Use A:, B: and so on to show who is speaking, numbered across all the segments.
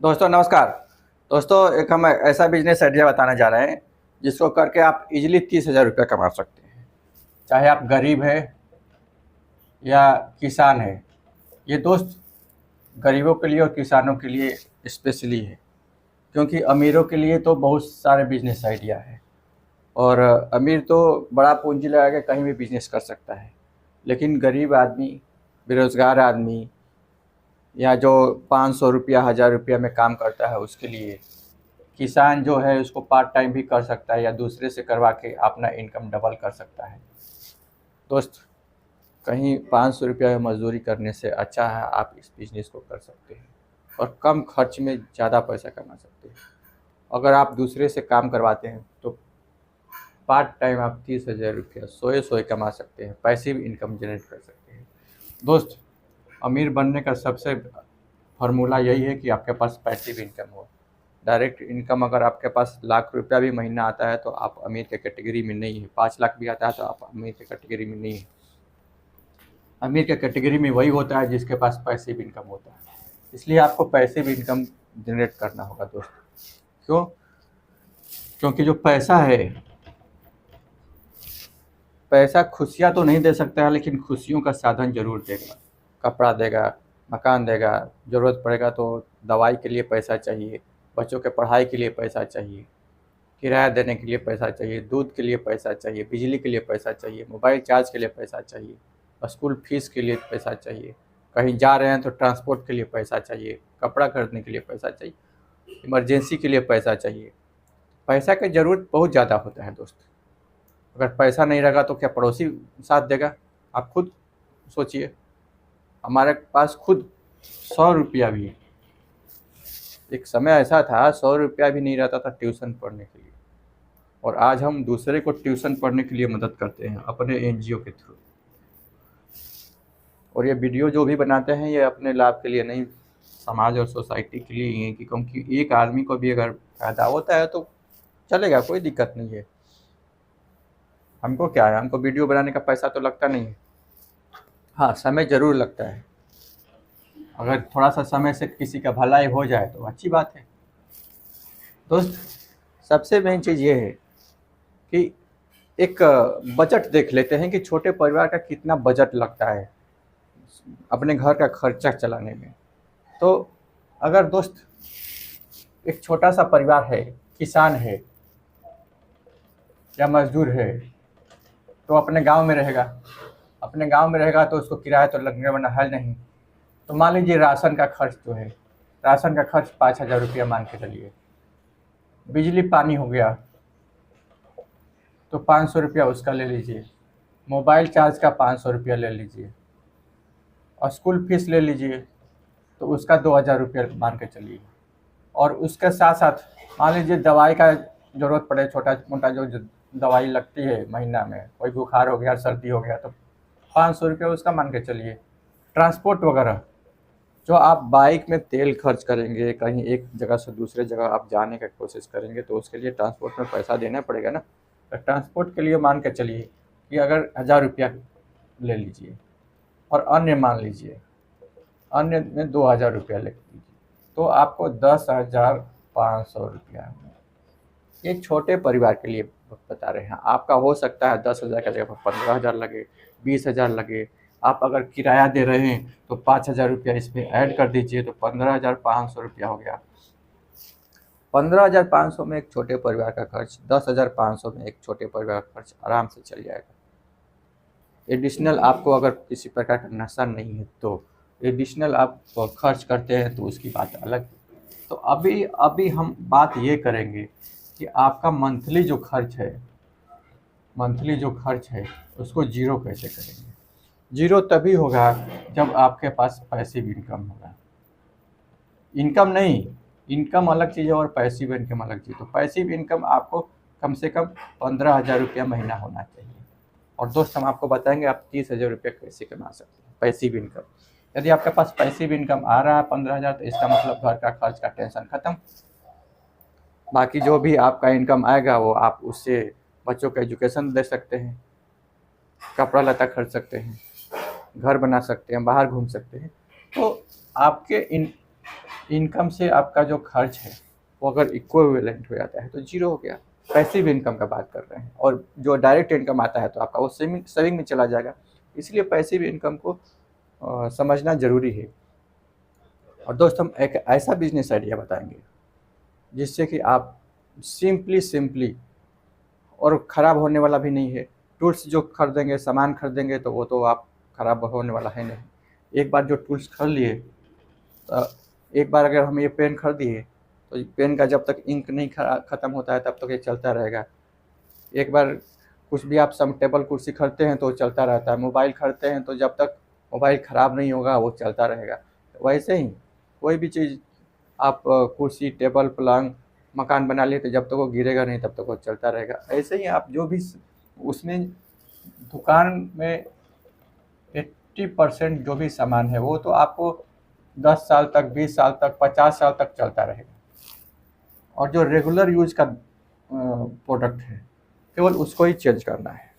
A: दोस्तों नमस्कार। दोस्तों एक हम ऐसा बिजनेस आइडिया बताने जा रहे हैं जिसको करके आप इजीली 30,000 रुपये कमा सकते हैं। चाहे आप गरीब हैं या किसान हैं, ये दोस्त गरीबों के लिए और किसानों के लिए स्पेशली है, क्योंकि अमीरों के लिए तो बहुत सारे बिजनेस आइडिया है और अमीर तो बड़ा पूंजी लगा के कहीं भी बिजनेस कर सकता है, लेकिन गरीब आदमी, बेरोज़गार आदमी या जो 500 रुपया 1000 रुपया में काम करता है उसके लिए, किसान जो है उसको पार्ट टाइम भी कर सकता है या दूसरे से करवा के अपना इनकम डबल कर सकता है। दोस्त, कहीं 500 रुपया में मज़दूरी करने से अच्छा है आप इस बिज़नेस को कर सकते हैं और कम खर्च में ज़्यादा पैसा कमा सकते हैं। अगर आप दूसरे से काम करवाते हैं तो पार्ट टाइम आप 30,000 रुपया सोए सोए कमा सकते हैं, पैसिव इनकम जनरेट कर सकते हैं। दोस्त, अमीर बनने का सबसे फार्मूला यही है कि आपके पास पैसिव इनकम हो। डायरेक्ट इनकम अगर आपके पास लाख रुपया भी महीना आता है तो आप अमीर के कैटेगरी में नहीं है। 5 लाख भी आता है तो आप अमीर के कैटेगरी में नहीं है। अमीर के कैटेगरी में वही होता है जिसके पास पैसिव इनकम होता है। इसलिए आपको पैसिव इनकम जनरेट करना होगा दोस्त। क्यों? क्योंकि जो पैसा है, पैसा खुशियाँ तो नहीं दे सकता है, लेकिन खुशियों का साधन ज़रूर देगा। कपड़ा देगा, मकान देगा, ज़रूरत पड़ेगा तो दवाई के लिए पैसा चाहिए, बच्चों के पढ़ाई के लिए पैसा चाहिए, किराया देने के लिए पैसा चाहिए, दूध के लिए पैसा चाहिए, बिजली के लिए पैसा चाहिए, मोबाइल चार्ज के लिए पैसा चाहिए, स्कूल फीस के लिए पैसा चाहिए, कहीं जा रहे हैं तो ट्रांसपोर्ट के लिए पैसा चाहिए, कपड़ा खरीदने के लिए पैसा चाहिए, इमरजेंसी के लिए पैसा चाहिए। पैसा की ज़रूरत बहुत ज़्यादा होता है दोस्त। अगर पैसा नहीं रहेगा तो क्या पड़ोसी साथ देगा? आप खुद सोचिए। हमारे पास खुद 100 रुपया भी, एक समय ऐसा था 100 रुपया भी नहीं रहता था ट्यूशन पढ़ने के लिए, और आज हम दूसरे को ट्यूशन पढ़ने के लिए मदद करते हैं अपने एनजीओ के थ्रू। और ये वीडियो जो भी बनाते हैं ये अपने लाभ के लिए नहीं, समाज और सोसाइटी के लिए ही है, कि क्योंकि एक आदमी को भी अगर फ़ायदा होता है तो चलेगा, कोई दिक्कत नहीं है। हमको क्या है, हमको वीडियो बनाने का पैसा तो लगता नहीं है। हाँ, समय ज़रूर लगता है। अगर थोड़ा सा समय से किसी का भलाई हो जाए तो अच्छी बात है। दोस्त, सबसे मेन चीज़ ये है कि एक बजट देख लेते हैं कि छोटे परिवार का कितना बजट लगता है अपने घर का खर्चा चलाने में। तो अगर दोस्त एक छोटा सा परिवार है, किसान है या मजदूर है, तो अपने गांव में रहेगा। अपने गांव में रहेगा तो उसको किराया तो लगने वाला है नहीं। तो मान लीजिए राशन का खर्च जो है, राशन का खर्च 5,000 रुपया मान के चलिए। बिजली पानी हो गया तो 500 रुपया उसका ले लीजिए। मोबाइल चार्ज का 500 रुपया ले लीजिए और स्कूल फीस ले लीजिए तो उसका 2,000 रुपया मान के चलिए। और उसके साथ साथ मान लीजिए दवाई का ज़रूरत पड़े, छोटा मोटा जो दवाई लगती है महीना में, कोई बुखार हो गया, सर्दी हो गया, तो 500 रुपया उसका मान के चलिए। ट्रांसपोर्ट वगैरह, जो आप बाइक में तेल खर्च करेंगे, कहीं एक जगह से दूसरे जगह आप जाने की कोशिश करेंगे तो उसके लिए ट्रांसपोर्ट में पैसा देना पड़ेगा ना। तो ट्रांसपोर्ट के लिए मान के चलिए कि अगर 1000 रुपया ले लीजिए और अन्य मान लीजिए, अन्य में 2000 रुपया ले लीजिए, तो आपको 10,500 रुपया। ये छोटे परिवार के लिए बता रहे हैं। आपका हो सकता है 10,000 की जगह पर 15,000 लगे, 20,000 लगे। आप अगर किराया दे रहे हैं तो 5,000 रुपया इसमें ऐड कर दीजिए तो 15,500 रुपया हो गया। 15,500 में एक छोटे परिवार का खर्च, 10,500 में एक छोटे परिवार का खर्च आराम से चल जाएगा। एडिशनल आपको अगर किसी प्रकार का नशा नहीं है तो एडिशनल आप खर्च करते हैं तो उसकी बात अलग है। तो अभी अभी हम बात ये करेंगे कि आपका मंथली जो खर्च है उसको ज़ीरो कैसे करेंगे। ज़ीरो तभी होगा जब आपके पास पैसिव इनकम होगा। इनकम नहीं, इनकम अलग चीज़ है और पैसिव इनकम अलग चीज़ है। तो पैसिव इनकम आपको कम से कम 15,000 रुपया महीना होना चाहिए। और दोस्त, हम आपको बताएंगे आप 30,000 रुपया कैसे कमा सकते हैं पैसिव इनकम। यदि आपके पास पैसिव इनकम आ रहा है 15,000, तो इसका मतलब घर का खर्च का टेंशन खत्म। बाकी जो भी आपका इनकम आएगा वो आप उससे बच्चों को एजुकेशन दे सकते हैं, कपड़ा लता खरीद सकते हैं, घर बना सकते हैं, बाहर घूम सकते हैं। तो आपके इन इनकम से आपका जो खर्च है वो अगर इक्विवेलेंट हो जाता है तो जीरो हो गया। पैसिव इनकम का बात कर रहे हैं, और जो डायरेक्ट इनकम आता है तो आपका वो सेविंग में चला जाएगा। इसलिए पैसिव इनकम को समझना ज़रूरी है। और दोस्त हम एक ऐसा बिजनेस आइडिया बताएंगे जिससे कि आप सिंपली और ख़राब होने वाला भी नहीं है। टूल्स जो खरीदेंगे, सामान खरीदेंगे तो वो तो आप ख़राब होने वाला है नहीं। एक बार जो टूल्स खरीद लिए, तो एक बार अगर हम ये पेन खरीदिए तो पेन का जब तक इंक नहीं ख़त्म होता है तब तक ये चलता रहेगा। एक बार कुछ भी आप सम टेबल कुर्सी खरीदते हैं तो चलता रहता है। मोबाइल खरीदते हैं तो जब तक मोबाइल ख़राब नहीं होगा वो चलता रहेगा। वैसे ही कोई भी चीज़ आप कुर्सी, टेबल, पलंग, मकान बना लिए तो जब तक वो गिरेगा नहीं तब तक वो चलता रहेगा। ऐसे ही आप जो भी उसमें दुकान में 80% जो भी सामान है वो तो आपको 10 साल तक, 20 साल तक, 50 साल तक चलता रहेगा। और जो रेगुलर यूज का प्रोडक्ट है केवल उसको ही चेंज करना है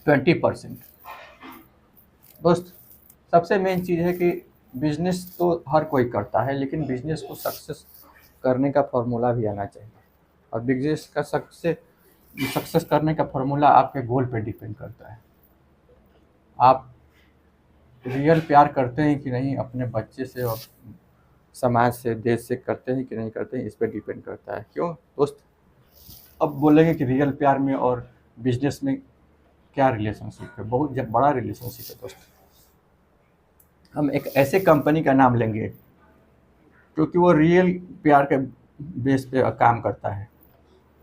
A: 20%। दोस्त सबसे मेन चीज़ है कि बिजनेस तो हर कोई करता है, लेकिन बिजनेस को सक्सेस करने का फॉर्मूला भी आना चाहिए। और बिजनेस का सक्सेस करने का फॉर्मूला आपके गोल पे डिपेंड करता है। आप रियल प्यार करते हैं कि नहीं अपने बच्चे से, और समाज से, देश से करते हैं कि नहीं करते हैं, इस पर डिपेंड करता है। क्यों दोस्त? अब बोलेंगे कि रियल प्यार में और बिजनेस में क्या रिलेशनशिप है? बहुत बड़ा रिलेशनशिप है दोस्त। हम एक ऐसे कंपनी का नाम लेंगे क्योंकि वो रियल प्यार के बेस पे काम करता है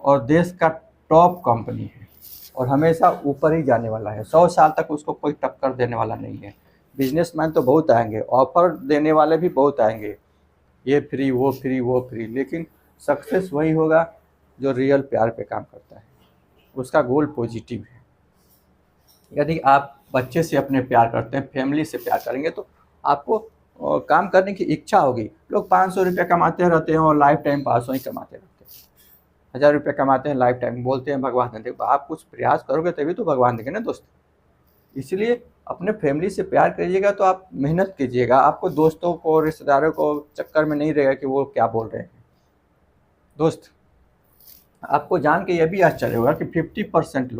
A: और देश का टॉप कंपनी है और हमेशा ऊपर ही जाने वाला है। 100 साल तक उसको कोई टक्कर देने वाला नहीं है। बिजनेसमैन तो बहुत आएंगे, ऑफर देने वाले भी बहुत आएंगे, ये फ्री वो फ्री वो फ्री, लेकिन सक्सेस वही होगा जो रियल प्यार पे काम करता है, उसका गोल पॉजिटिव है। यदि आप बच्चे से अपने प्यार करते हैं, फैमिली से प्यार करेंगे तो आपको काम करने की इच्छा होगी। लोग 500 रुपये कमाते रहते हैं और लाइफ टाइम 500 ही कमाते रहते हैं। 1000 रुपये कमाते हैं लाइफ टाइम, बोलते हैं भगवान देंगे। आप कुछ प्रयास करोगे तभी तो भगवान देंगे ना दोस्त। इसलिए अपने फैमिली से प्यार करिएगा तो आप मेहनत कीजिएगा। आपको दोस्तों को, रिश्तेदारों को चक्कर में नहीं रहेगा कि वो क्या बोल रहे हैं। दोस्त आपको जान के यह भी आश्चर्य होगा कि 50%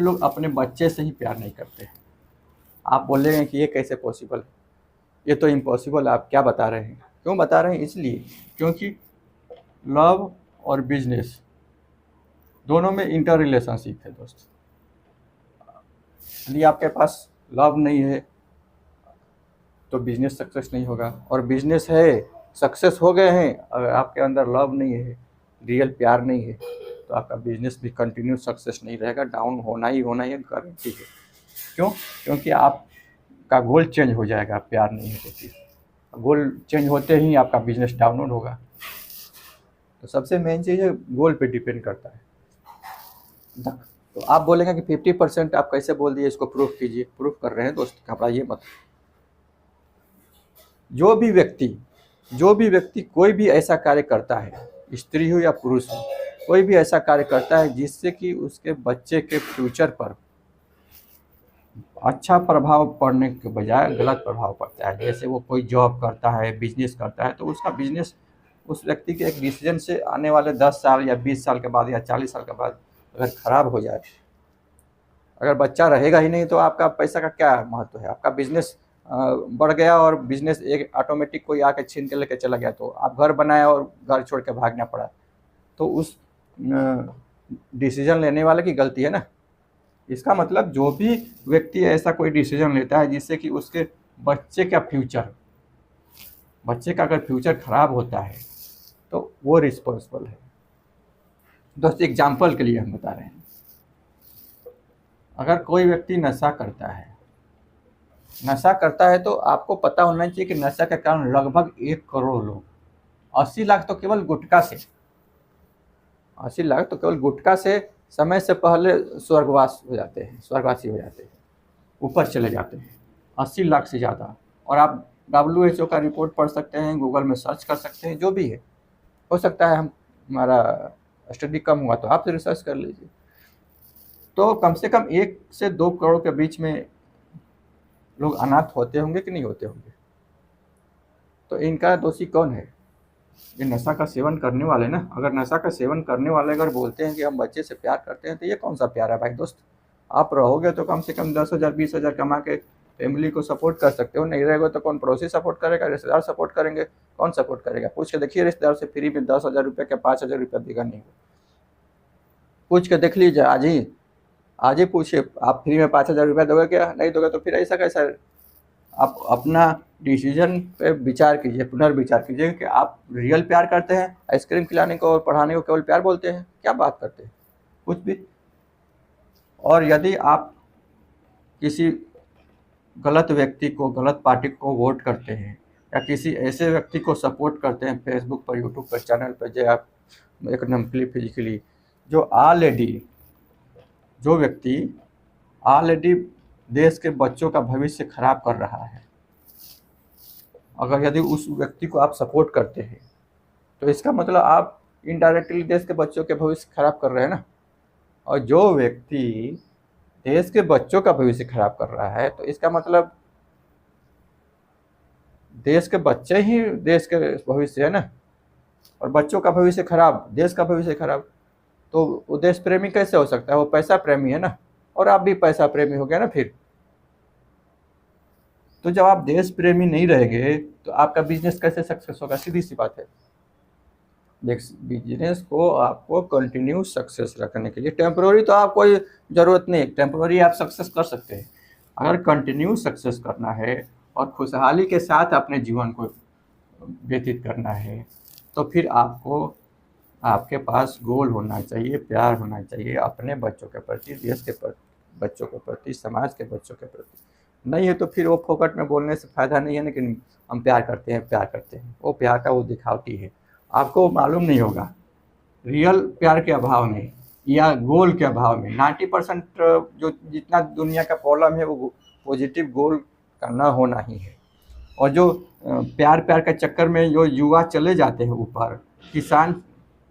A: लोग अपने बच्चे से ही प्यार नहीं करते हैं। आप बोलेंगे कि ये कैसे पॉसिबल है, ये तो इम्पॉसिबल, आप क्या बता रहे हैं? क्यों बता रहे हैं? इसलिए क्योंकि लव और बिजनेस दोनों में इंटर रिलेशनशिप है दोस्त। यदि आपके पास लव नहीं है तो बिजनेस सक्सेस नहीं होगा, और बिजनेस है, सक्सेस हो गए हैं, अगर आपके अंदर लव नहीं है, रियल प्यार नहीं है, तो आपका बिजनेस भी कंटिन्यू सक्सेस नहीं रहेगा, डाउन होना ही है, गारंटी है। क्यों? क्योंकि आपका गोल चेंज हो जाएगा। प्यार नहीं है तो फिर गोल चेंज होते ही आपका बिजनेस डाउन होगा। तो सबसे मेन चीज़ है, गोल पे डिपेंड करता है। तो आप बोलेंगे कि 50% आप कैसे बोल दिए, इसको प्रूफ कीजिए। प्रूफ कर रहे हैं दोस्त, घबराइए मत। जो भी व्यक्ति कोई भी ऐसा कार्य करता है, स्त्री हो या पुरुष हो, कोई भी ऐसा कार्य करता है जिससे कि उसके बच्चे के फ्यूचर पर अच्छा प्रभाव पड़ने के बजाय गलत प्रभाव पड़ता है, जैसे वो कोई जॉब करता है, बिजनेस करता है, तो उसका बिजनेस उस व्यक्ति के एक डिसीजन से आने वाले 10 साल या 20 साल के बाद या 40 साल के बाद अगर ख़राब हो जाए, अगर बच्चा रहेगा ही नहीं तो आपका पैसा का क्या महत्व है? आपका बिजनेस बढ़ गया और बिजनेस एक ऑटोमेटिक कोई आके छीन के लेके चला गया, तो आप घर बनाए और घर छोड़ के भागना पड़ा, तो उस डिसीजन लेने वाले की गलती है ना। इसका मतलब जो भी व्यक्ति ऐसा कोई डिसीजन लेता है जिससे कि उसके बच्चे का अगर फ्यूचर खराब होता है तो वो रिस्पॉन्सिबल है। दोस्त एग्जाम्पल के लिए हम बता रहे हैं, अगर कोई व्यक्ति नशा करता है तो आपको पता होना चाहिए कि नशा के कारण लगभग 1 करोड़ लोग, 80 लाख तो केवल गुटखा से समय से पहले स्वर्गवासी हो जाते हैं, ऊपर चले जाते हैं, 80 लाख से ज़्यादा। और आप WHO का रिपोर्ट पढ़ सकते हैं, गूगल में सर्च कर सकते हैं, जो भी है। हो सकता है हमारा स्टडी कम हुआ तो आप रिसर्च कर लीजिए। तो कम से कम 1 से 2 करोड़ के बीच में लोग अनाथ होते होंगे कि नहीं होते होंगे? तो इनका दोषी कौन है? ये नशा का सेवन करने वाले ना। अगर नशा का सेवन करने वाले अगर बोलते हैं कि हम बच्चे से प्यार करते हैं, तो ये कौन सा प्यार है भाई दोस्त? आप रहोगे तो कम से कम 10,000 20,000 कमा के फैमिली को सपोर्ट कर सकते हो, नहीं रहेगा तो कौन पड़ोसी सपोर्ट करेगा, रिश्तेदार सपोर्ट करेंगे, कौन सपोर्ट करेगा? पूछ के देखिए रिश्तेदार से, फ्री में 10,000 रुपये का 5,000 रुपया देगा नहीं। पूछ के देख लीजिए आज ही पूछिए, आप फ्री में 5,000 रुपया दोगे क्या? नहीं दोगे तो फिर ऐसा कैसा? आप अपना डिसीजन पे विचार कीजिए, पुनर्विचार कीजिए कि आप रियल प्यार करते हैं, आइसक्रीम खिलाने को और पढ़ाने को केवल प्यार बोलते हैं? क्या बात करते हैं, कुछ भी। और यदि आप किसी गलत व्यक्ति को, गलत पार्टी को वोट करते हैं, या किसी ऐसे व्यक्ति को सपोर्ट करते हैं फेसबुक पर, यूट्यूब पर, चैनल पर, जो आप इकोनॉमिकली, फिजिकली, जो व्यक्ति ऑलरेडी देश के बच्चों का भविष्य खराब कर रहा है, अगर यदि उस व्यक्ति को आप सपोर्ट करते हैं, तो इसका मतलब आप इनडायरेक्टली देश के बच्चों के भविष्य खराब कर रहे हैं ना। और जो व्यक्ति देश के बच्चों का भविष्य खराब कर रहा है, तो इसका मतलब देश के बच्चे ही देश के भविष्य है ना। और बच्चों का भविष्य खराब, देश का भविष्य खराब, तो वो देश प्रेमी कैसे हो सकता है? वो पैसा प्रेमी है ना। और आप भी पैसा प्रेमी हो गया ना फिर। तो जब आप देश प्रेमी नहीं रहेंगे तो आपका बिजनेस कैसे सक्सेस होगा? सीधी सी बात है। बिजनेस को आपको कंटिन्यू सक्सेस रखने के लिए, टेम्प्रोरी तो आप कोई ज़रूरत नहीं, टेम्प्रोरी आप सक्सेस कर सकते हैं। अगर कंटिन्यू सक्सेस करना है और खुशहाली के साथ अपने जीवन को व्यतीत करना है, तो फिर आपके पास गोल होना चाहिए, प्यार होना चाहिए अपने बच्चों के प्रति, देश के बच्चों के प्रति, समाज के बच्चों के प्रति। नहीं है तो फिर वो फोकट में बोलने से फ़ायदा नहीं है। लेकिन हम प्यार करते हैं, वो प्यार का वो दिखावटी है, आपको मालूम नहीं होगा। रियल प्यार के अभाव में या गोल के अभाव में 90% जो जितना दुनिया का प्रॉब्लम है वो पॉजिटिव गोल का ना होना ही है। और जो प्यार के चक्कर में जो युवा चले जाते हैं ऊपर, किसान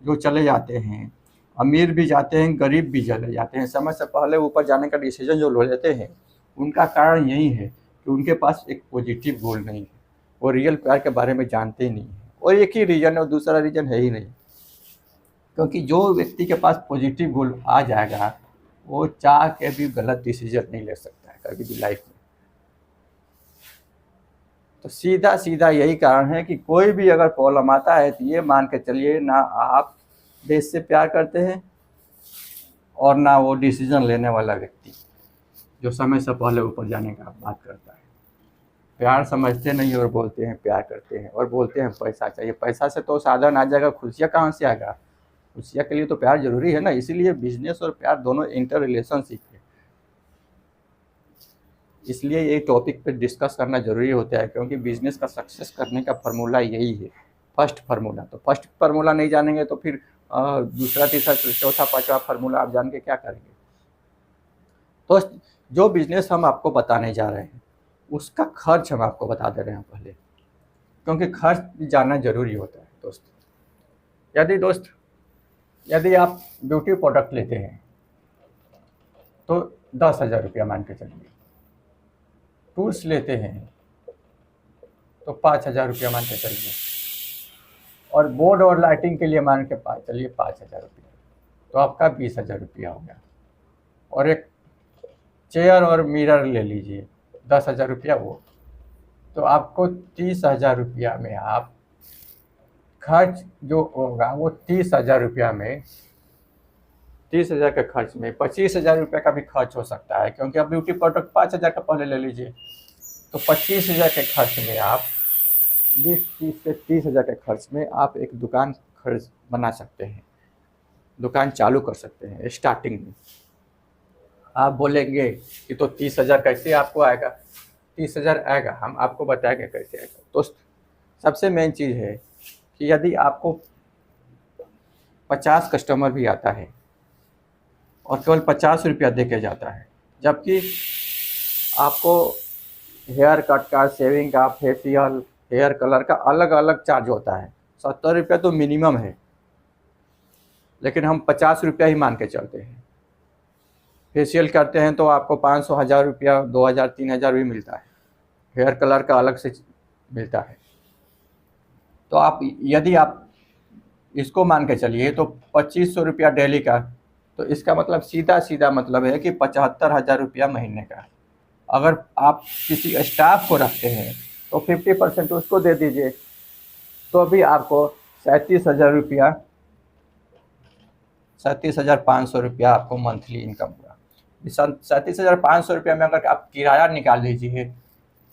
A: जो चले जाते हैं, अमीर भी जाते हैं, गरीब भी चले जाते हैं, समय से पहले ऊपर जाने का डिसीजन जो ले लेते हैं, उनका कारण यही है कि उनके पास एक पॉजिटिव गोल नहीं है, वो रियल प्यार के बारे में जानते ही नहीं है। और एक ही रीज़न है, और दूसरा रीज़न है ही नहीं। क्योंकि जो व्यक्ति के पास पॉजिटिव गोल आ जाएगा, वो चाह के भी गलत डिसीजन नहीं ले सकता है कभी भी लाइफ में। तो सीधा यही कारण है कि कोई भी अगर प्रॉब्लम आता है तो ये मान के चलिए, ना आप देश से प्यार करते हैं और ना वो डिसीजन लेने वाला व्यक्ति जो समय से पहले ऊपर जाने का बात करता है। प्यार समझते नहीं और बोलते हैं प्यार करते हैं, और बोलते हैं पैसा चाहिए। पैसा से तो साधन आ जाएगा, खुशियाँ कहाँ से आएगा? खुशियाँ के लिए तो प्यार जरूरी है ना। इसीलिए बिजनेस और प्यार दोनों इंटर रिलेशनशिप है। इसलिए ये टॉपिक पे डिस्कस करना ज़रूरी होता है, क्योंकि बिजनेस का सक्सेस करने का फार्मूला यही है, फर्स्ट फार्मूला। तो फर्स्ट फार्मूला नहीं जानेंगे तो फिर दूसरा, तीसरा, चौथा, पांचवा फार्मूला आप जान के क्या करेंगे? तो जो बिजनेस हम आपको बताने जा रहे हैं उसका खर्च हम आपको बता दे रहे हैं पहले, क्योंकि खर्च जानना जरूरी होता है दोस्त। यदि आप ब्यूटी प्रोडक्ट लेते हैं तो 10,000 रुपया मान के चलिए, टूल्स लेते हैं तो 5,000 रुपया मान के चलिए, और बोर्ड और लाइटिंग के लिए मान के चलिए 5,000 रुपया, तो आपका 20,000 रुपया हो गया। और एक चेयर और मिरर ले लीजिए 10,000 रुपया, वो तो आपको 30,000 रुपया में आप खर्च जो होगा वो 30,000 रुपया में, 30,000 के खर्च में 25,000 रुपये का भी खर्च हो सकता है, क्योंकि आप ब्यूटी प्रोडक्ट 5,000 का पहले ले लीजिए, तो 25,000 के खर्च में आप 20 से 30,000 के खर्च में आप एक दुकान खर्च बना सकते हैं, दुकान चालू कर सकते हैं। स्टार्टिंग में आप बोलेंगे कि तो 30,000 कैसे आपको आएगा? 30,000 आएगा, हम आपको बताएंगे कैसे आएगा। दोस्त, सबसे मेन चीज़ है कि यदि आपको 50 कस्टमर भी आता है और केवल 50 रुपया दे के जाता है, जबकि आपको हेयर कट का, शेविंग का, फेशियल, हेयर कलर का अलग अलग चार्ज होता है, 70 रुपया तो मिनिमम है, लेकिन हम 50 रुपया ही मान के चलते हैं। फेशियल करते हैं तो आपको 500, 1,000 रुपया, 2,000, 3,000 भी मिलता है। हेयर कलर का अलग से मिलता है। तो आप यदि आप इसको मान के चलिए तो 2500 रुपया डेली का, तो इसका मतलब सीधा सीधा मतलब है कि 75,000 रुपया महीने का। अगर आप किसी स्टाफ को रखते हैं तो 50% उसको दे दीजिए, तो अभी आपको 37,000 रुपया, 37,500 रुपया आपको मंथली इनकम हुआ। 37,500 रुपया में अगर आप किराया निकाल लीजिए,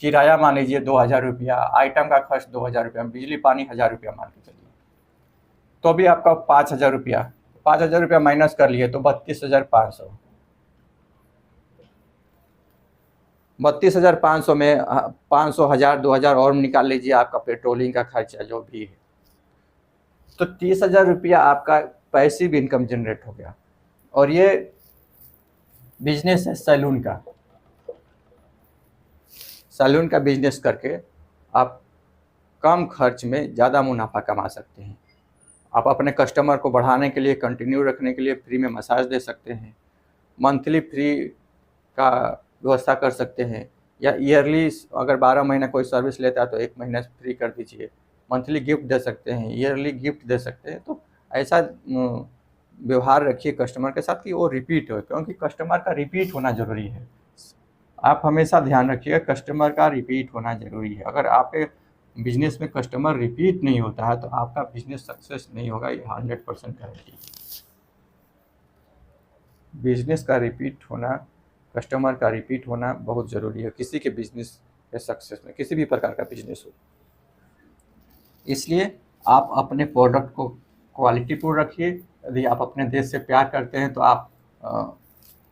A: किराया मान लीजिए 2,000 रुपया, आइटम का खर्च 2,000 रुपया, बिजली पानी 1,000 रुपया मान के चलिए, तो अभी आपका 5,000 रुपया, 5,000 रुपया माइनस कर लिए तो 32,500। 32,500 में 500, 1,000, 2,000 और निकाल लीजिए आपका पेट्रोलिंग का खर्चा जो भी है, तो 30,000 रुपया आपका पैसिव इनकम जनरेट हो गया। और ये बिजनेस है सैलून का। सैलून का बिजनेस करके आप कम खर्च में ज़्यादा मुनाफा कमा सकते हैं। आप अपने कस्टमर को बढ़ाने के लिए, कंटिन्यू रखने के लिए फ्री में मसाज दे सकते हैं, मंथली फ्री का व्यवस्था कर सकते हैं, या ईयरली अगर 12 महीना कोई सर्विस लेता है तो 1 महीना फ्री कर दीजिए, मंथली गिफ्ट दे सकते हैं, ईयरली गिफ्ट दे सकते हैं। तो ऐसा व्यवहार रखिए कस्टमर के साथ कि वो रिपीट हो, क्योंकि कस्टमर का रिपीट होना ज़रूरी है। आप हमेशा ध्यान रखिए कस्टमर का रिपीट होना ज़रूरी है। अगर आपके बिजनेस में कस्टमर रिपीट नहीं होता है तो आपका बिजनेस सक्सेस नहीं होगा, ये 100% गारंटी। बिजनेस का रिपीट होना, कस्टमर का रिपीट होना बहुत ज़रूरी है किसी के बिजनेस के सक्सेस में, किसी भी प्रकार का बिजनेस हो। इसलिए आप अपने प्रोडक्ट को क्वालिटीफुल रखिए। यदि आप अपने देश से प्यार करते हैं तो आप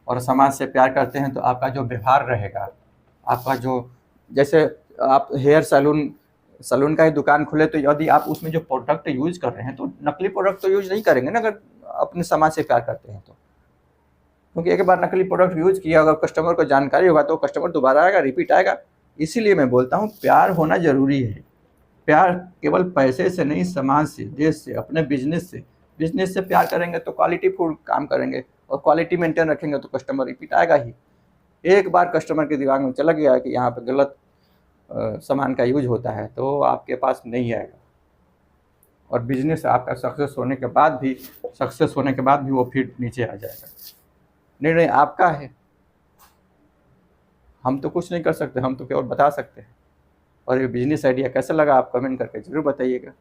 A: और समाज से प्यार करते हैं तो आपका जो व्यवहार रहेगा, आपका जो, जैसे आप हेयर सैलून का ही दुकान खोले तो यदि आप उसमें जो प्रोडक्ट यूज़ कर रहे हैं तो नकली प्रोडक्ट तो यूज़ नहीं करेंगे ना, अगर अपने समाज से प्यार करते हैं तो। क्योंकि एक बार नकली प्रोडक्ट यूज़ किया, अगर कस्टमर को जानकारी होगा तो कस्टमर दोबारा आएगा, रिपीट आएगा। इसीलिए मैं बोलता हूँ प्यार होना ज़रूरी है। प्यार केवल पैसे से नहीं, समाज से, देश से, अपने बिजनेस से। बिजनेस से प्यार करेंगे तो क्वालिटीफुल काम करेंगे, और क्वालिटी मेंटेन रखेंगे तो कस्टमर रिपीट आएगा ही। एक बार कस्टमर के दिमाग में चला गया है कि यहाँ पे गलत सामान का यूज होता है तो आपके पास नहीं आएगा, और बिजनेस आपका सक्सेस होने के बाद भी वो फिर नीचे आ जाएगा। निर्णय आपका है, हम तो कुछ नहीं कर सकते, हम तो केवल बता सकते हैं। और ये बिजनेस आइडिया कैसा लगा आप कमेंट करके ज़रूर बताइएगा,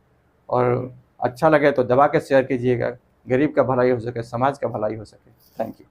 A: और अच्छा लगे तो दबा के शेयर कीजिएगा। गरीब का भलाई हो सके, समाज का भलाई हो सके। Thank you.